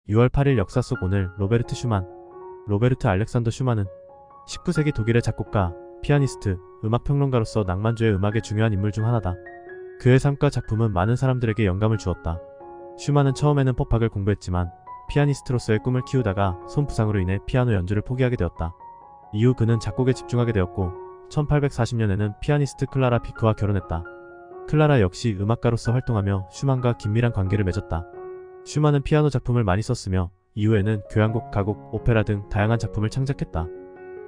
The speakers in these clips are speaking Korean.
6월 8일 역사 속 오늘 로베르트 슈만. 로베르트 알렉산더 슈만은 19세기 독일의 작곡가, 피아니스트, 음악평론가로서 낭만주의 음악의 중요한 인물 중 하나다. 그의 삶과 작품은 많은 사람들에게 영감을 주었다. 슈만은 처음에는 pop악을 공부했지만 피아니스트로서의 꿈을 키우다가 손부상으로 인해 피아노 연주를 포기하게 되었다. 이후 그는 작곡에 집중하게 되었고 1840년에는 피아니스트 클라라 피크와 결혼했다. 클라라 역시 음악가로서 활동하며 슈만과 긴밀한 관계를 맺었다. 슈만은 피아노 작품을 많이 썼으며 이후에는 교향곡, 가곡, 오페라 등 다양한 작품을 창작했다.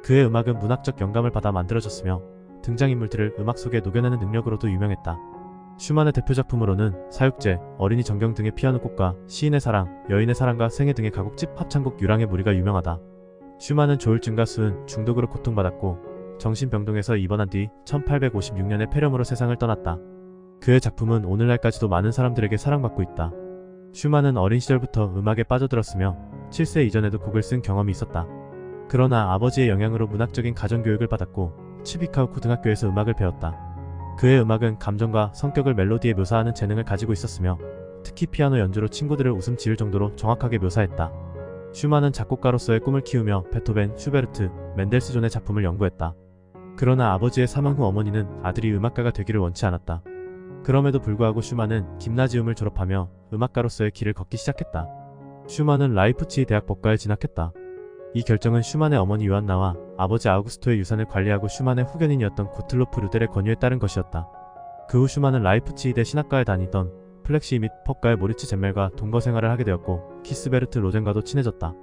그의 음악은 문학적 영감을 받아 만들어졌으며 등장인물들을 음악 속에 녹여내는 능력으로도 유명했다. 슈만의 대표 작품으로는 사육제, 어린이 전경 등의 피아노 곡과 시인의 사랑, 여인의 사랑과 생애 등의 가곡집 합창곡 유랑의 무리가 유명하다. 슈만은 조울증과 수은, 중독으로 고통받았고 정신병동에서 입원한 뒤 1856년에 폐렴으로 세상을 떠났다. 그의 작품은 오늘날까지도 많은 사람들에게 사랑받고 있다. 슈만은 어린 시절부터 음악에 빠져들었으며 7세 이전에도 곡을 쓴 경험이 있었다. 그러나 아버지의 영향으로 문학적인 가정교육을 받았고 츠비카우 고등학교에서 음악을 배웠다. 그의 음악은 감정과 성격을 멜로디에 묘사하는 재능을 가지고 있었으며 특히 피아노 연주로 친구들을 웃음 지을 정도로 정확하게 묘사했다. 슈만은 작곡가로서의 꿈을 키우며 베토벤, 슈베르트, 멘델스존의 작품을 연구했다. 그러나 아버지의 사망 후 어머니는 아들이 음악가가 되기를 원치 않았다. 그럼에도 불구하고 슈만은 김나지움을 졸업하며 음악가로서의 길을 걷기 시작했다. 슈만은 라이프치히 대학법과에 진학했다. 이 결정은 슈만의 어머니 요한나와 아버지 아우구스토의 유산을 관리하고 슈만의 후견인이었던 고틀로프 르델의 권유에 따른 것이었다. 그 후 슈만은 라이프치히대 신학과에 다니던 플렉시 및 pop가의 모리츠 젬멜과 동거 생활을 하게 되었고 키스베르트 로젠과도 친해졌다.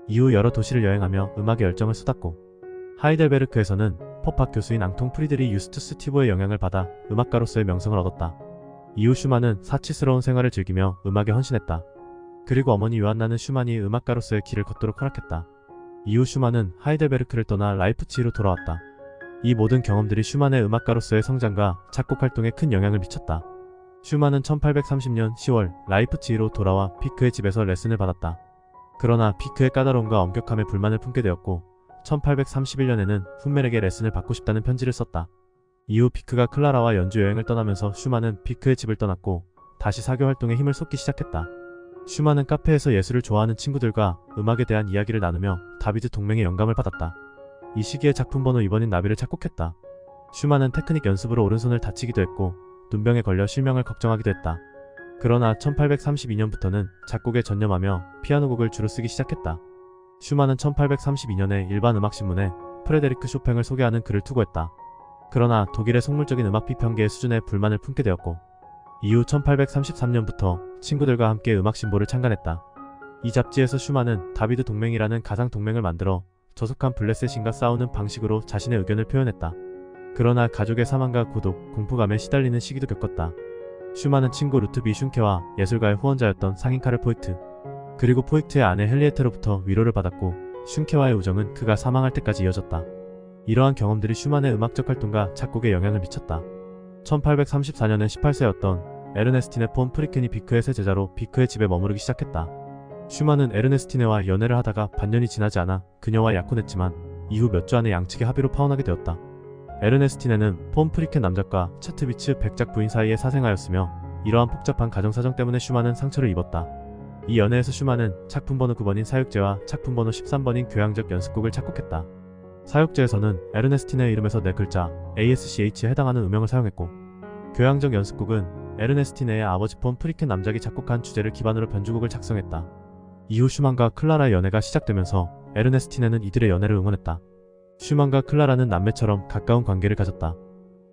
이후 여러 도시를 여행하며 음악에 열정을 쏟았고 하이델베르크에서는 pop학 교수인 앙통 프리드리 유스투스 티보의 영향을 받아 음악가로서의 명성을 얻었다. 이후 슈만은 사치스러운 생활을 즐기며 음악에 헌신했다. 그리고 어머니 요한나는 슈만이 음악가로서의 길을 걷도록 허락했다. 이후 슈만은 하이델베르크를 떠나 라이프치히로 돌아왔다. 이 모든 경험들이 슈만의 음악가로서의 성장과 작곡 활동에 큰 영향을 미쳤다. 슈만은 1830년 10월 라이프치히로 돌아와 피크의 집에서 레슨을 받았다. 그러나 피크의 까다로움과 엄격함에 불만을 품게 되었고 1831년에는 훈멜에게 레슨을 받고 싶다는 편지를 썼다. 이후 피크가 클라라와 연주 여행을 떠나면서 슈만은 피크의 집을 떠났고 다시 사교 활동에 힘을 쏟기 시작했다. 슈만은 카페에서 예술을 좋아하는 친구들과 음악에 대한 이야기를 나누며 다비드 동맹의 영감을 받았다. 이 시기에 작품 번호 2번인 나비를 작곡했다. 슈만은 테크닉 연습으로 오른손을 다치기도 했고 눈병에 걸려 실명을 걱정하기도 했다. 그러나 1832년부터는 작곡에 전념하며 피아노 곡을 주로 쓰기 시작했다. 슈만은 1832년에 일반 음악신문에 프레데리크 쇼팽을 소개하는 글을 투고했다. 그러나 독일의 속물적인 음악 비평계의 수준에 불만을 품게 되었고 이후 1833년부터 친구들과 함께 음악 신보를 창간했다. 이 잡지에서 슈만은 다비드 동맹이라는 가상 동맹을 만들어 저속한 블레셋신과 싸우는 방식으로 자신의 의견을 표현했다. 그러나 가족의 사망과 고독, 공포감에 시달리는 시기도 겪었다. 슈만은 친구 루트비 슌케와 예술가의 후원자였던 상인 카를 포이트, 그리고 포이트의 아내 헨리에테로부터 위로를 받았고 슌케와의 우정은 그가 사망할 때까지 이어졌다. 이러한 경험들이 슈만의 음악적 활동과 작곡에 영향을 미쳤다. 1834년에 18세였던 에르네스티네 폰 프리켄이 비크의 새 제자로 비크의 집에 머무르기 시작했다. 슈만은 에르네스티네와 연애를 하다가 반년이 지나지 않아 그녀와 약혼했지만 이후 몇 주 안에 양측의 합의로 파혼하게 되었다. 에르네스티네는 폰 프리켄 남작과 차트비츠 백작 부인 사이에 사생아였으며 이러한 복잡한 가정사정 때문에 슈만은 상처를 입었다. 이 연애에서 슈만은 작품 번호 9번인 사육제와 작품 번호 13번인 교향적 연습곡을 작곡했다. 사육제에서는 에르네스티네의 이름에서 4글자 ASCH에 해당하는 음영을 사용했고 교향적 연습곡은 에르네스티네의 아버지 폰 프리켄 남작이 작곡한 주제를 기반으로 변주곡을 작성했다. 이후 슈만과 클라라의 연애가 시작되면서 에르네스티네는 이들의 연애를 응원했다. 슈만과 클라라는 남매처럼 가까운 관계를 가졌다.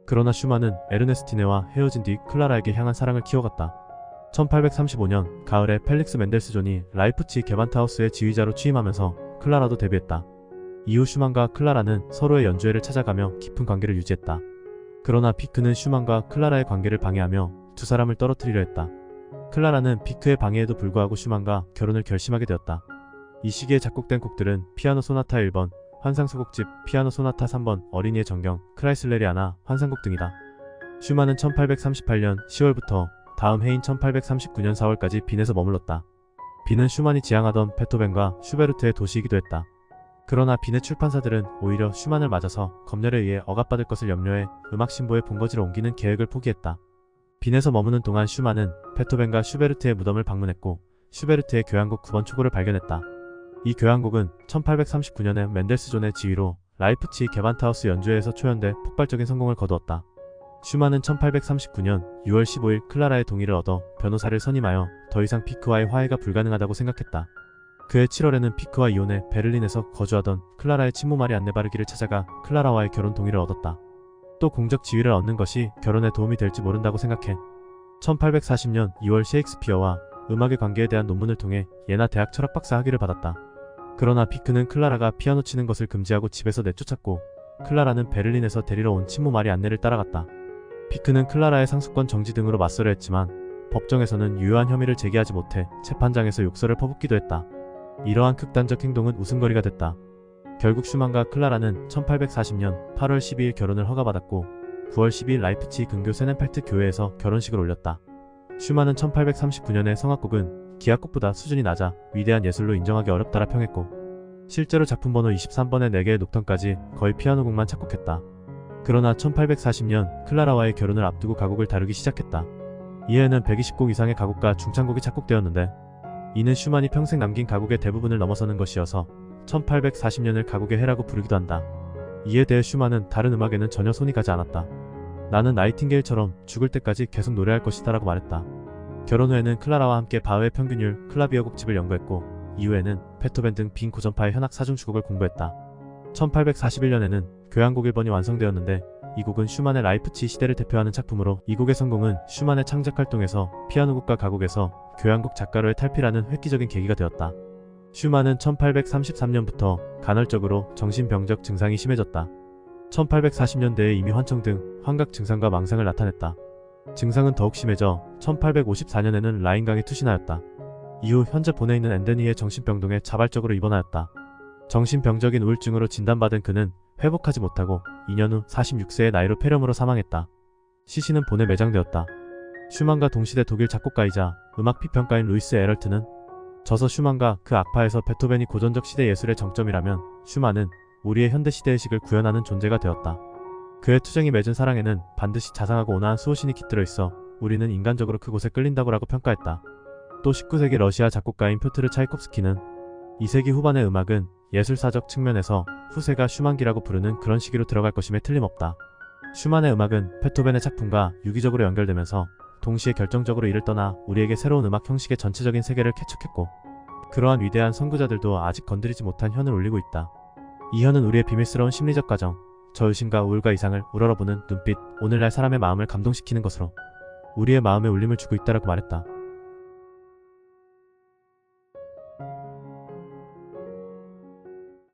그러나 슈만은 에르네스티네와 헤어진 뒤 클라라에게 향한 사랑을 키워갔다. 1835년 가을에 펠릭스 멘델스존이 라이프치히 게반트하우스의 지휘자로 취임하면서 클라라도 데뷔했다. 이후 슈만과 클라라는 서로의 연주회를 찾아가며 깊은 관계를 유지했다. 그러나 피크는 슈만과 클라라의 관계를 방해하며 두 사람을 떨어뜨리려 했다. 클라라는 피크의 방해에도 불구하고 슈만과 결혼을 결심하게 되었다. 이 시기에 작곡된 곡들은 피아노 소나타 1번, 환상소곡집, 피아노 소나타 3번, 어린이의 전경, 크라이슬레리아나, 환상곡 등이다. 슈만은 1838년 10월부터 다음 해인 1839년 4월까지 빈에서 머물렀다. 빈은 슈만이 지향하던 베토벤과 슈베르트의 도시이기도 했다. 그러나 빈의 출판사들은 오히려 슈만을 맞아서 검열에 의해 억압받을 것을 염려해 음악신보의 본거지로 옮기는 계획을 포기했다. 빈에서 머무는 동안 슈만은 베토벤과 슈베르트의 무덤을 방문했고 슈베르트의 교향곡 9번 초고를 발견했다. 이 교향곡은 1839년에 멘델스존의 지휘로 라이프치히 게반타우스 연주회에서 초연돼 폭발적인 성공을 거두었다. 슈만은 1839년 6월 15일 클라라의 동의를 얻어 변호사를 선임하여 더 이상 피크와의 화해가 불가능하다고 생각했다. 그해 7월에는 피크와 이혼해 베를린에서 거주하던 클라라의 친모 마리 안네 바르기를 찾아가 클라라와의 결혼 동의를 얻었다. 또 공적 지위를 얻는 것이 결혼에 도움이 될지 모른다고 생각해 1840년 2월 셰익스피어와 음악의 관계에 대한 논문을 통해 예나 대학 철학 박사 학위를 받았다. 그러나 피크는 클라라가 피아노 치는 것을 금지하고 집에서 내쫓았고 클라라는 베를린에서 데리러 온 친모 마리 안네를 따라갔다. 피크는 클라라의 상속권 정지 등으로 맞서려 했지만 법정에서는 유효한 혐의를 제기하지 못해 재판장에서 욕설을 퍼붓기도 했다. 이러한 극단적 행동은 웃음거리가 됐다. 결국 슈만과 클라라는 1840년 8월 12일 결혼을 허가받았고 9월 12일 라이프치히 근교 세넨펠트 교회에서 결혼식을 올렸다. 슈만은 1839년에 성악곡은 기악곡보다 수준이 낮아 위대한 예술로 인정하기 어렵다라 평했고 실제로 작품 번호 23번의 4개의 녹턴까지 거의 피아노곡만 작곡했다. 그러나 1840년 클라라와의 결혼을 앞두고 가곡을 다루기 시작했다. 이해에는 120곡 이상의 가곡과 중창곡이 작곡되었는데 이는 슈만이 평생 남긴 가곡의 대부분을 넘어서는 것이어서 1840년을 가곡의 해라고 부르기도 한다. 이에 대해 슈만은 다른 음악에는 전혀 손이 가지 않았다. 나는 나이팅게일처럼 죽을 때까지 계속 노래할 것이다 라고 말했다. 결혼 후에는 클라라와 함께 바흐의 평균율 클라비어 곡집을 연구했고 이후에는 베토벤 등 빈 고전파의 현악 사중주곡을 공부했다. 1841년에는 교향곡 1번이 완성되었는데 이 곡은 슈만의 라이프치히 시대를 대표하는 작품으로 이 곡의 성공은 슈만의 창작 활동에서 피아노곡과 가곡에서 교향곡 작가로의 탈피라는 획기적인 계기가 되었다. 슈만은 1833년부터 간헐적으로 정신병적 증상이 심해졌다. 1840년대에 이미 환청 등 환각 증상과 망상을 나타냈다. 증상은 더욱 심해져 1854년에는 라인강에 투신하였다. 이후 현재 본에 있는 앤데니의 정신병동에 자발적으로 입원하였다. 정신병적인 우울증으로 진단받은 그는 회복하지 못하고 2년 후 46세의 나이로 폐렴으로 사망했다. 시신은 본에 매장되었다. 슈만과 동시대 독일 작곡가이자 음악批평가인 루이스 에럴트는 저서 슈만과 그 악파에서 베토벤이 고전적 시대 예술의 정점이라면 슈만은 우리의 현대 시대의식을 구현하는 존재가 되었다. 그의 투쟁이 맺은 사랑에는 반드시 자상하고 온화한 수호신이 깃들어 있어 우리는 인간적으로 그곳에 끌린다고라고 평가했다. 또 19세기 러시아 작곡가인 표트르 차이콥스키는 2세기 후반의 음악은 예술사적 측면에서 후세가 슈만기라고 부르는 그런 시기로 들어갈 것임에 틀림없다. 슈만의 음악은 베토벤의 작품과 유기적으로 연결되면서 동시에 결정적으로 이를 떠나 우리에게 새로운 음악 형식의 전체적인 세계를 개척했고 그러한 위대한 선구자들도 아직 건드리지 못한 현을 울리고 있다. 이 현은 우리의 비밀스러운 심리적 과정, 저의심과 우울과 이상을 우러러보는 눈빛, 오늘날 사람의 마음을 감동시키는 것으로 우리의 마음에 울림을 주고 있다라고 말했다.